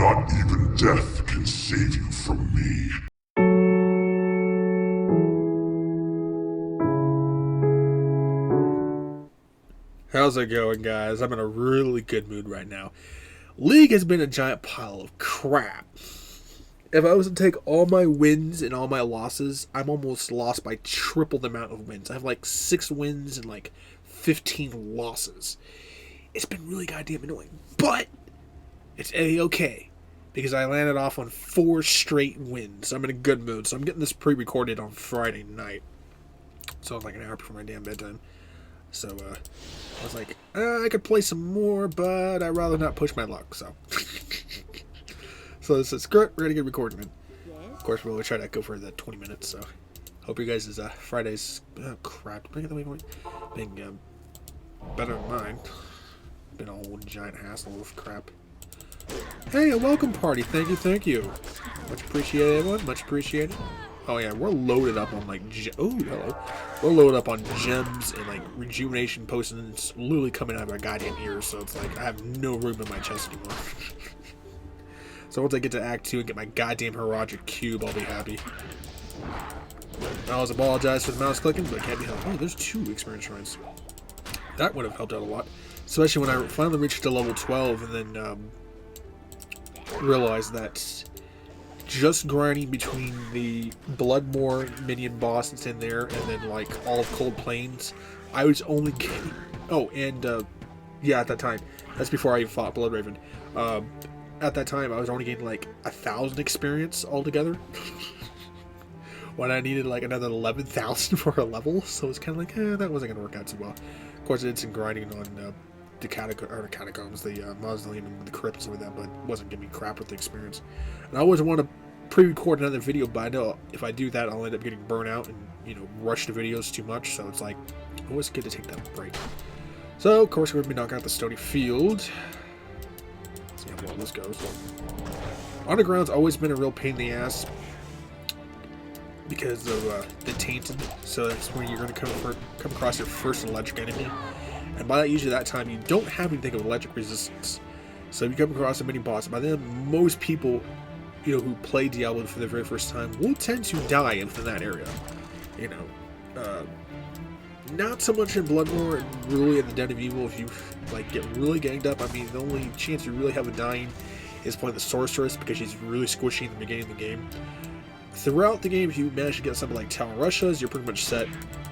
Not even death can save you from me. How's it going, guys? I'm in a really good mood right now. League has been a giant pile of crap. If I was to take all my wins and all my losses, I'm almost lost by triple the amount of wins. I have like 6 wins and like 15 losses. It's been really goddamn annoying. But it's A-okay. Because I landed off on 4 straight wins. I'm in a good mood. So I'm getting this pre-recorded on Friday night. So it's like an hour before my damn bedtime. So, I was like, I could play some more, but I'd rather not push my luck, so. So this is screw it, we're gonna get recording it. Of course, we'll try to go for the 20 minutes, so. Hope you guys' Friday's, crap, being, better than mine. Been a whole giant hassle of crap. Hey, a welcome party, thank you. Much appreciated, everyone, much appreciated. Oh yeah, we're loaded up on like, oh hello, we're loaded up on gems and like rejuvenation potions literally coming out of our goddamn ears. So it's like I have no room in my chest anymore. So once I get to Act 2 and get my goddamn Heroic Cube, I'll be happy. I always apologize for the mouse clicking, but it can't be helped. Oh, there's 2 experience shrines. That would have helped out a lot, especially when I finally reached to level 12 and then realized that. Just grinding between the Bloodmore minion boss that's in there and then like all of Cold Plains, I was only getting... Oh, and yeah, at that time, that's before I even fought Bloodraven. At that time, I was only getting like 1,000 experience altogether. When I needed like another 11,000 for a level, so it's kind of like, that wasn't going to work out too well. Of course, I did some grinding on the catacombs, the mausoleum and the crypt and stuff like that, but it wasn't giving me crap with the experience. And I always want to pre-record another video, but I know if I do that, I'll end up getting burnt out and, you know, rush the videos too much, so it's like, always good to take that break. So, of course, we're going to be knocking out the stony field. Let's see how well this goes. Underground's always been a real pain in the ass because of the tainted, so that's when you're going to come across your first electric enemy. And by that, usually that time, you don't have anything of electric resistance. So if you come across a mini-boss, by then, most people, you know, who play Diablo for the very first time will tend to die within that area. You know, not so much in Bloodmore and really in the Den of Evil. If you, like, get really ganged up, I mean, the only chance you really have of dying is playing the Sorceress because she's really squishy in the beginning of the game. Throughout the game, if you manage to get something like Tower Russias, you're pretty much set.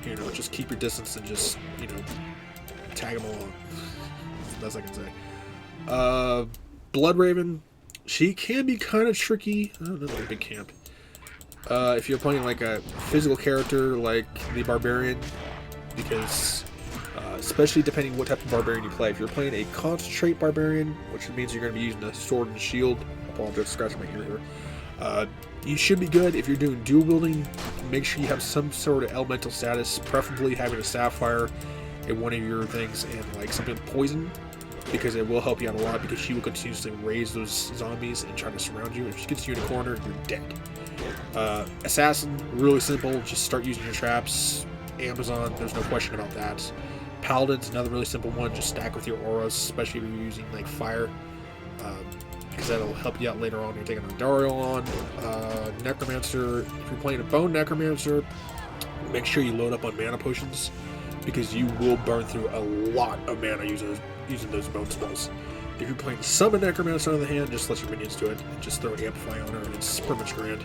You know, just keep your distance and just, you know, tag them along. That's all I can say. Bloodraven, she can be kind of tricky. I don't know, like a big camp. If you're playing like a physical character like the Barbarian, because especially depending what type of Barbarian you play. If you're playing a Concentrate Barbarian, which means you're going to be using a sword and shield. I apologize, scratching my ear here. You should be good. If you're doing dual wielding, make sure you have some sort of elemental status, preferably having a Sapphire in one of your things and like something with poison, because it will help you out a lot, because she will continuously raise those zombies and try to surround you. If she gets you in a corner, you're dead. Assassin, really simple, just start using your traps. Amazon, there's no question about that. Paladin's another really simple one, just stack with your auras, especially if you're using like fire, because that'll help you out later on. You're taking a Dario on. Necromancer, if you're playing a Bone Necromancer, make sure you load up on mana potions, because you will burn through a lot of mana using those bone spells. If you're playing Summon Necromancer on the hand, just let your minions do it, and just throw an Amplify on her, and it's pretty much grand.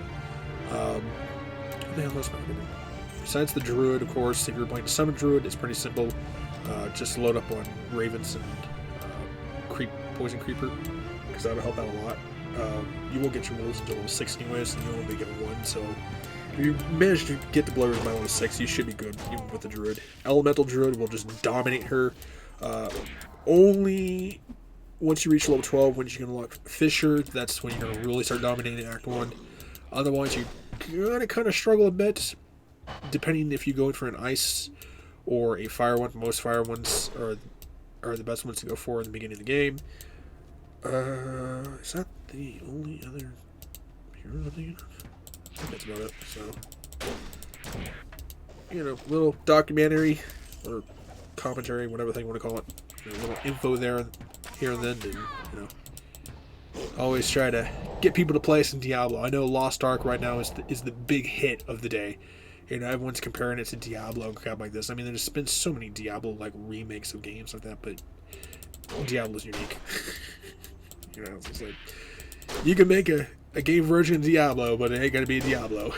Besides the Druid, of course, if you're playing Summon Druid, it's pretty simple. Just load up on Ravens and Poison Creeper, because that'll help out a lot. You won't get your rolls until level 6 anyways, and you only get 1, so if you manage to get the Bloodroot by level 6, you should be good, even with the Druid. Elemental Druid will just dominate her. Only once you reach level 12, when you can unlock Fisher, that's when you're going to really start dominating Act 1. Otherwise, you're going to kind of struggle a bit, depending if you go in for an Ice or a Fire one. Most Fire ones are the best ones to go for in the beginning of the game. Is that the only other hero I'm thinking of? I think that's about it, so, you know, little documentary, or commentary, whatever thing you want to call it. A little info there, here and then, and, you know, always try to get people to play some Diablo. I know Lost Ark right now is the big hit of the day. You know, everyone's comparing it to Diablo and crap like this. I mean, there's been so many Diablo like remakes of games like that, but Diablo's unique. You know, it's like you can make a game version of Diablo, but it ain't gonna be a Diablo.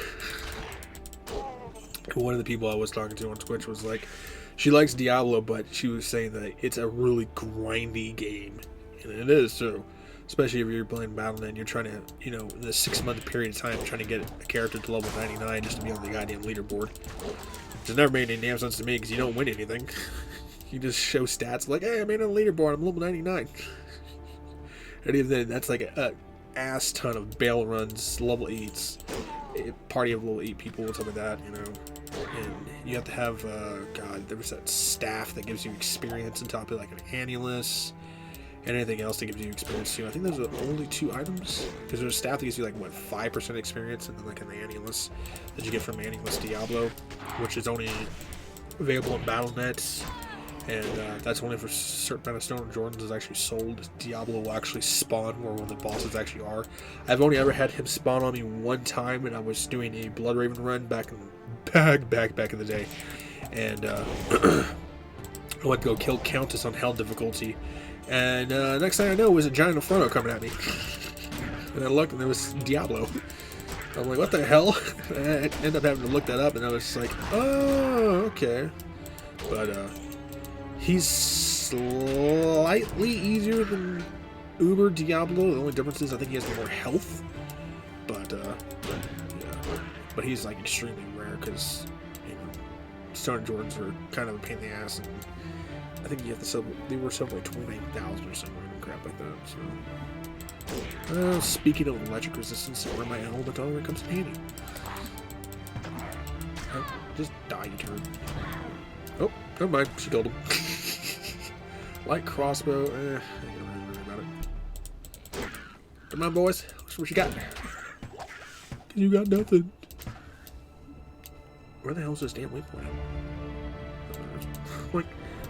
One of the people I was talking to on Twitch was like, she likes Diablo, but she was saying that it's a really grindy game, and it is too. Especially if you're playing Battle.net and you're trying to, you know, in a 6-month period of time, trying to get a character to level 99 just to be on the goddamn leaderboard. It's never made any damn sense to me because you don't win anything. You just show stats like, hey, I made a leaderboard, I'm level 99. And even then, that's like a ass ton of bail runs, level 8s, a party of level 8 people, and stuff like that, you know. And you have to have, God, there was that staff that gives you experience on top of like an annulus. And anything else that gives you experience too. I think those are the only 2 items. Because there's a staff that gives you like, what, 5% experience, and then like an annulus that you get from Annulus Diablo, which is only available in Battle.net. And that's only for a certain amount of Stone and Jordans is actually sold. Diablo will actually spawn where one of the bosses actually are. I've only ever had him spawn on me one time when I was doing a Bloodraven run back in the day. And I went to go kill Countess on Hell difficulty. And next thing I know was a giant Inferno coming at me. And I looked and there was Diablo. I'm like, what the hell? And I ended up having to look that up, and I was like, oh, okay. But he's slightly easier than Uber Diablo. The only difference is I think he has more health. But yeah. But he's like extremely rare because, you know, Stone Jordans are kind of a pain in the ass, and I think you have to sub. They were sub like 29,000 or something random crap like that. So, speaking of electric resistance, where my element armor comes in handy. Oh, just die, you turd. Oh, never mind. She killed him. Light crossbow. I ain't gonna worry about it. Come on, boys. What you got? You got nothing. Where the hell is this damn waypoint at? Like,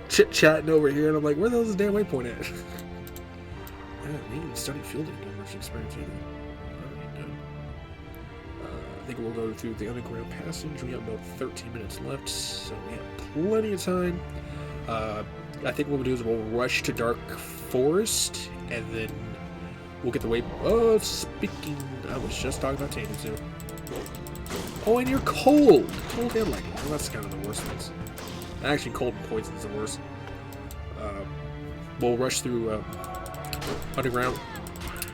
chit-chatting over here, and I'm like, where the hell is this damn waypoint at? Yeah, maybe study fielding to much experience either. I think we'll go through the underground passage. We have about 13 minutes left, so we have plenty of time. I think what we'll do is we'll rush to Dark Forest, and then we'll get the way. Oh, speaking, I was just talking about Tainted too. Oh, and you're cold. Cold and lightning. Well, that's kind of the worst ones. Actually, cold and poison is the worst. We'll rush through underground,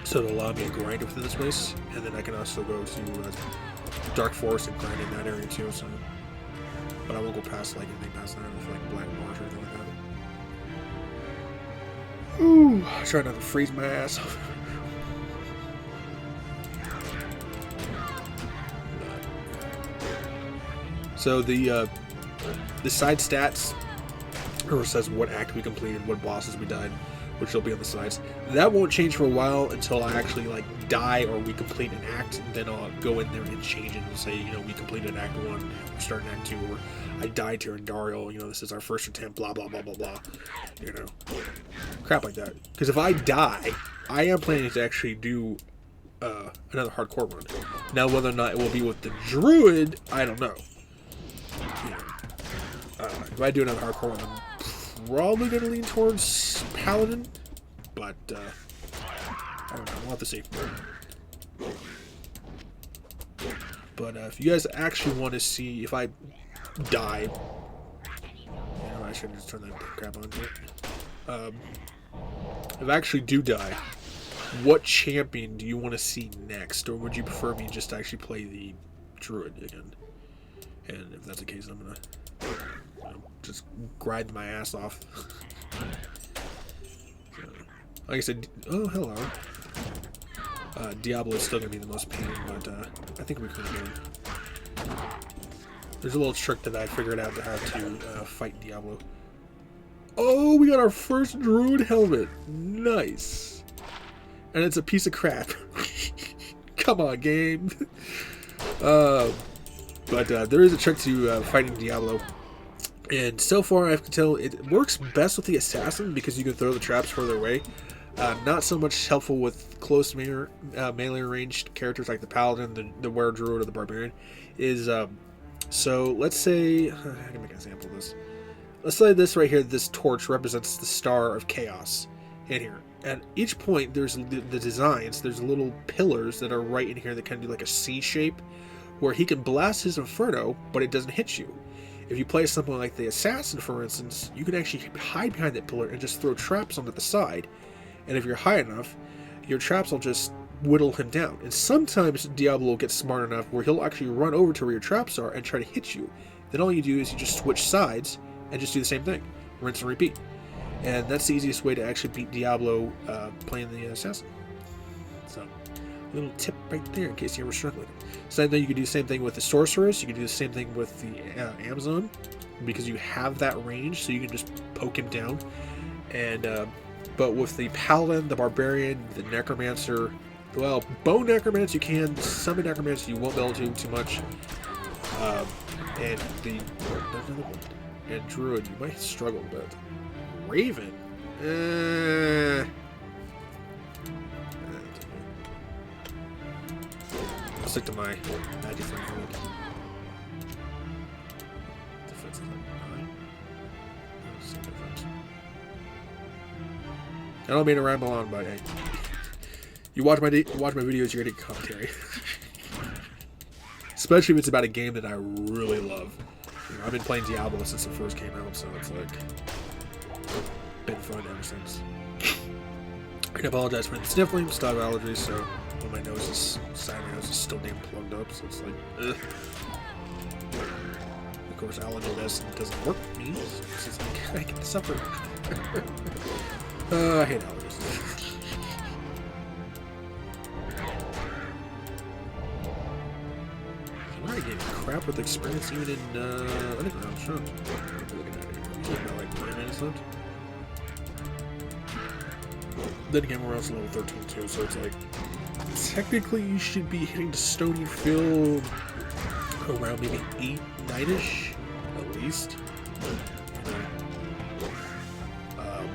so it'll allow me to grind within this place, and then I can also go to Dark Forest and grind in that area too. So, but I won't go past like anything past that with like black marsh or anything like that. Ooh, try not to freeze my ass. So the side stats, or it says what act we completed, what bosses we died, which will be on the sides. That won't change for a while until I actually like die or we complete an act. Then I'll go in there and change it and say, you know, we completed Act 1, we're starting Act 2, or I died here in Dario, you know, this is our first attempt, blah blah blah blah blah. You know, crap like that. Because if I die, I am planning to actually do another hardcore run. Now, whether or not it will be with the Druid, I don't know. You know, if I do another hardcore one, I'm probably going to lean towards Paladin, but I don't know, we'll have to see. But if you guys actually want to see if I die, you know, I should just turn that crap on here. If I actually do die, what champion do you want to see next, or would you prefer me just to actually play the Druid again? And if that's the case, I'm gonna, you know, just grind my ass off. So, like I said, oh hello. Diablo is still gonna be the most pain, but I think we can do it. There's a little trick that I figured out to how to fight Diablo. Oh, we got our first Druid helmet. Nice. And it's a piece of crap. Come on, game. But there is a trick to fighting Diablo, and so far I have to tell it works best with the assassin because you can throw the traps further away. Not so much helpful with close melee ranged characters like the paladin, the were druid, or the barbarian. Is so let's say I can make an example of this. Let's say this right here, this torch represents the star of chaos in here. At each point, there's the designs. There's little pillars that are right in here that kind of do like a C shape, where he can blast his inferno, but it doesn't hit you. If you play something like the assassin, for instance, you can actually hide behind that pillar and just throw traps onto the side. And if you're high enough, your traps will just whittle him down. And sometimes Diablo will get smart enough where he'll actually run over to where your traps are and try to hit you. Then all you do is you just switch sides and just do the same thing. Rinse and repeat. And that's the easiest way to actually beat Diablo playing the assassin. So, little tip right there in case you were struggling. Same thing, you can do the same thing with the sorceress. You can do the same thing with the Amazon, because you have that range, so you can just poke him down. And but with the paladin, the barbarian, the necromancer, well, bone necromancer you can, summon necromancer you won't be able to too much. And the and druid you might struggle a bit. Raven, I'll stick to my magic for druid. Defense is like 9. I don't mean to ramble on, but hey, you watch my videos, you're getting commentary. Especially if it's about a game that I really love. You know, I've been playing Diablo since it first came out, so it's like been fun ever since. I can apologize for the sniffling, still have allergies, so when my nose is side of my nose is still damn plugged up, so it's like ugh. Of course, allergy medicine doesn't work for me, so it's just like I can suffer. I hate allergies. I'm not getting crap with experience even in underground, sure. What are we looking at here? We're about like 9 minutes left. Then again, we're also level 13 too, so it's like technically you should be hitting the stony field around maybe 8, 9-ish at least.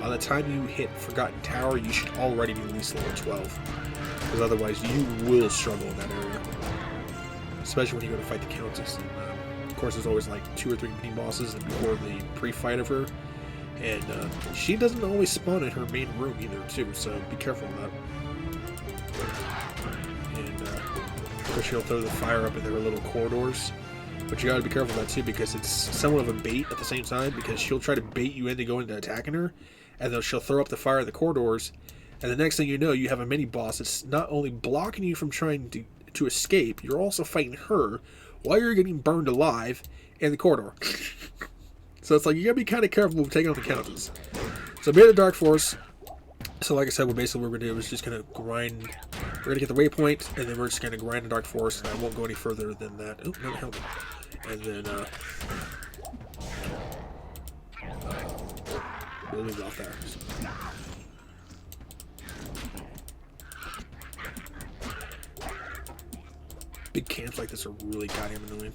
By the time you hit Forgotten Tower, you should already be at least level 12. Because otherwise, you will struggle in that area. Especially when you go to fight the Countess. And, of course, there's always like 2 or 3 mini-bosses before the pre-fight of her. And she doesn't always spawn in her main room either, too. So be careful of that. And, of course, she'll throw the fire up in their little corridors. But you gotta be careful of that, too, because it's somewhat of a bait at the same time. Because she'll try to bait you into going to attacking her. And then she'll throw up the fire in the corridors, and the next thing you know, you have a mini-boss that's not only blocking you from trying to escape, you're also fighting her while you're getting burned alive in the corridor. So it's like, you gotta be kind of careful with taking on the Countess. So be in the Dark Force. So like I said, what we're gonna do is just gonna grind. We're gonna get the Waypoint, and then we're just gonna grind the Dark Force, and I won't go any further than that. Oh, no, help me. And then, we'll leave it off there. So. Big camps like this are really goddamn annoying.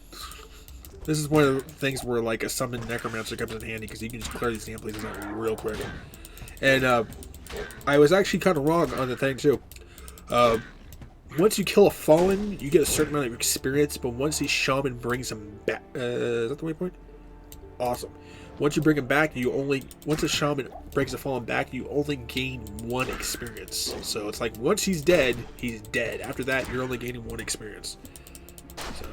This is one of the things where like a summoned necromancer comes in handy because you can just clear these damn places out real quick. And I was actually kind of wrong on the thing too. Once you kill a fallen, you get a certain amount of experience, but once the shaman brings him back, is that the Waypoint? Awesome. Once you bring him back, once a shaman brings a fallen back, you only gain 1 experience. So it's like, once he's dead, he's dead. After that, you're only gaining 1 experience. So.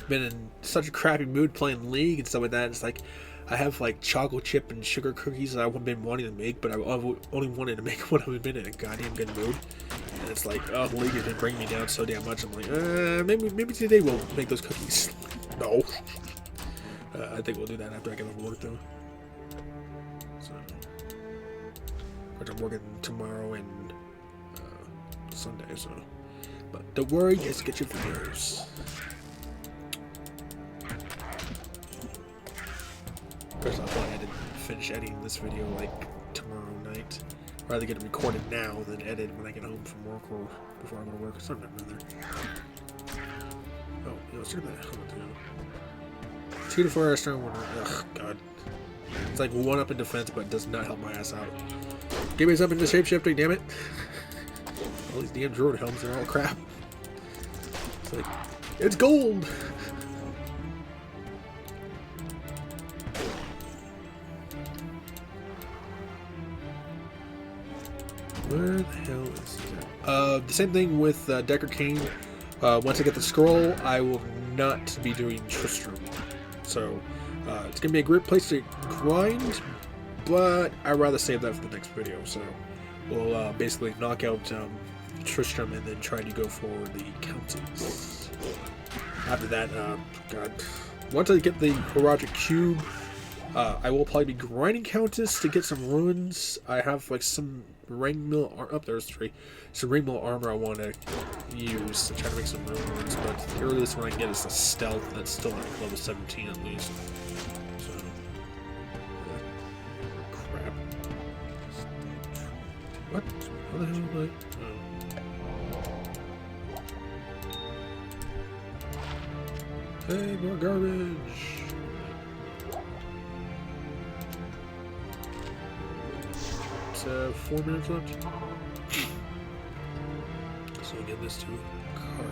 Been in such a crappy mood playing League and stuff like that. It's like, I have like chocolate chip and sugar cookies that I've been wanting to make, but I've only wanted to make when I've been in a goddamn good mood. And it's like, oh, League has been bringing me down so damn much. I'm like, maybe today we'll make those cookies. No. I think we'll do that after I get off work though. So, which I'm working tomorrow and Sunday, so. But don't worry, just get your videos. First, I thought I had to finish editing this video like tomorrow night. I'd rather get it recorded now than edit when I get home from work or before I go to work. Something or other. Oh, let's check that helmet too. 2 to 4 strong 1. Ugh, God. It's like 1 up in defense, but it does not help my ass out. Give me something to shapeshifting, damn it. All these damn Druid helms are all crap. It's like, it's gold! Where the hell is that? The same thing with Deckard Cain. Once I get the scroll, I will not be doing Tristram. So, it's going to be a great place to grind, but I'd rather save that for the next video. So, we'll basically knock out Tristram and then try to go for the Countess. After that, God. Once I get the Horagic Cube, I will probably be grinding Countess to get some runes. I have like some ringmill armor. Up there's 3. Some ringmill armor I want to use to try to make some runes. But the earliest one I can get is a stealth that's still at level 17 at least. So, crap. What? What the hell am I? Oh. Hey, more garbage. It's 4 minutes left. So we'll give this to Carl.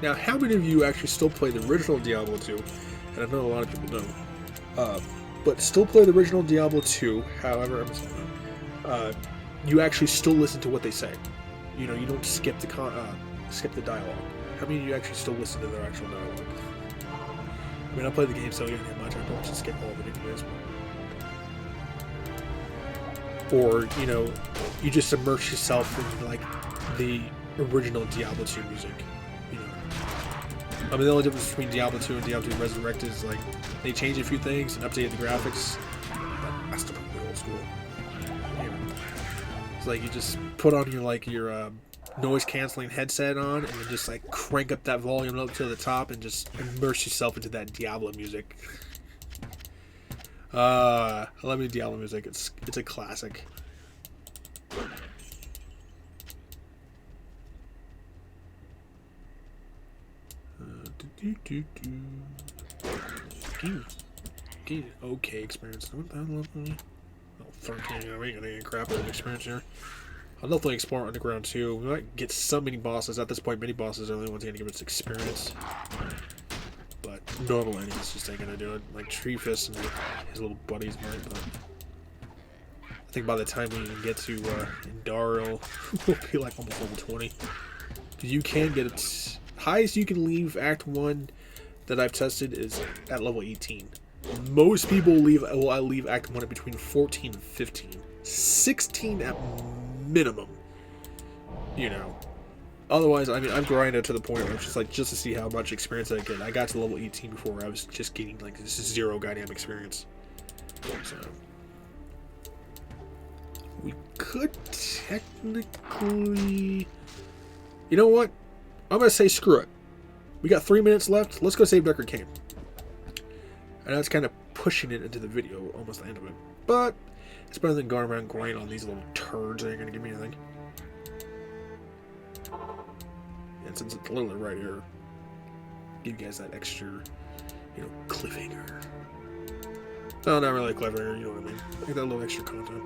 Now, how many of you actually still play the original Diablo 2? And I know a lot of people don't. But still play the original Diablo 2, however, you actually still listen to what they say. You know, you don't skip the dialogue. How many of you actually still listen to their actual dialogue? I mean, I play the game, so you don't have much. I don't just skip all of it anyways. Or, you know, you just immerse yourself in, like, the original Diablo 2 music. You know. I mean, the only difference between Diablo 2 and Diablo 2 Resurrected is, like, they changed a few things and updated the graphics. But I still prefer old school. You know. It's like you just put on your, like, your, noise-canceling headset on, and then just like crank up that volume up to the top, and just immerse yourself into that Diablo music. I love the Diablo music. It's a classic. Okay, experience. I love me. Oh, 13. We ain't gonna get crap out of experience here. I'll definitely explore Underground too. We might get some mini bosses. At this point, mini bosses are the only ones going to give us experience. But normal enemies just ain't going to do it. Like treefist and his little buddies might. But I think by the time we get to Indariel, we'll be like almost level 20. Because you can get it. Highest you can leave Act 1 that I've tested is at level 18. Most people leave Act 1 at between 14 and 15. 16 at minimum, you know. Otherwise, I mean, I've grinded to the point where it's just like, just to see how much experience I get. I got to level 18 before I was just getting like this 0 goddamn experience. So we could technically, you know what? I'm gonna say screw it. We got 3 minutes left. Let's go save Deckard Cain. And that's kind of pushing it into the video, almost the end of it, but it's better than going around grinding on these little turds that ain't gonna give me anything. And since it's literally right here, give you guys that extra, you know, cliffhanger. No, not really a cliffhanger, you know what I mean. Like that little extra content.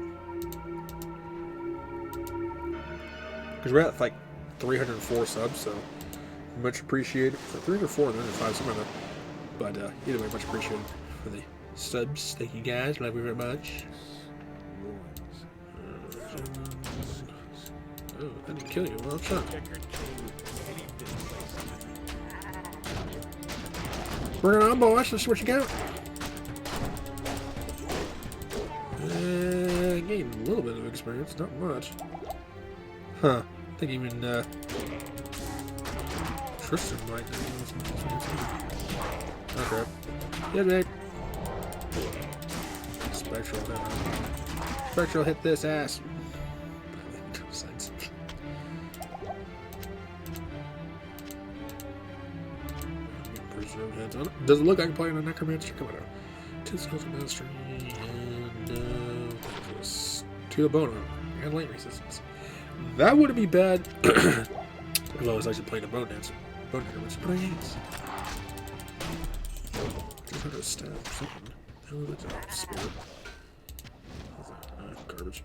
Because we're at like 304 subs, so much appreciated. 304, 305, something like that. But either way, much appreciated for the subs. Thank you guys, love you very much. Oh, I didn't kill you. Well shot. Bring it on, boys. Let's see what you got. Gained a little bit of experience, not much. Huh. I think even Tristan might have. Oh crap. Yeah, mate. Spectral hit this ass. Sense. Preserved heads on it. Does it look like I'm playing a necromancer? Come on out. 2 skills of mastery and 2 the bone armor and light resistance. That wouldn't be bad if I was actually playing a bone dancer. bone damage, but I hate. Just had a stab or something. How was it? Spirit. Garbage.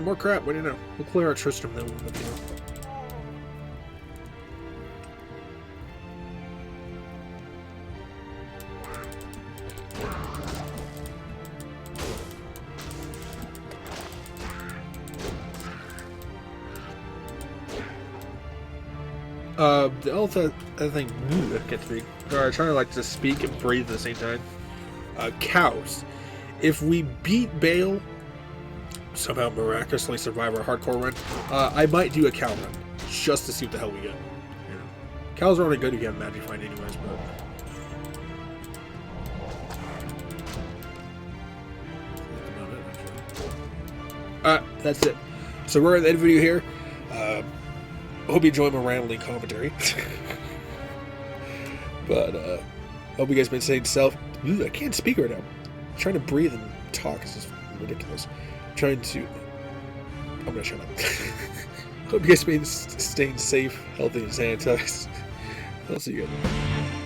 More crap. What do you know? We'll clear our Tristram then. We'll let you know. The other thing gets me. Alright, trying to like to speak and breathe at the same time. Cows. If we beat Bale, somehow miraculously survive our hardcore run, I might do a cow run just to see what the hell we get. You know, cows are only good if you have magic find anyways, but that's it. So we're at the end of the video here. I hope you enjoy my rambling commentary. But hope you guys been staying safe. I can't speak right now. I'm trying to breathe and talk. This is ridiculous. I'm gonna shut up. Hope you guys been staying safe, healthy, and sanitized. I'll see you guys.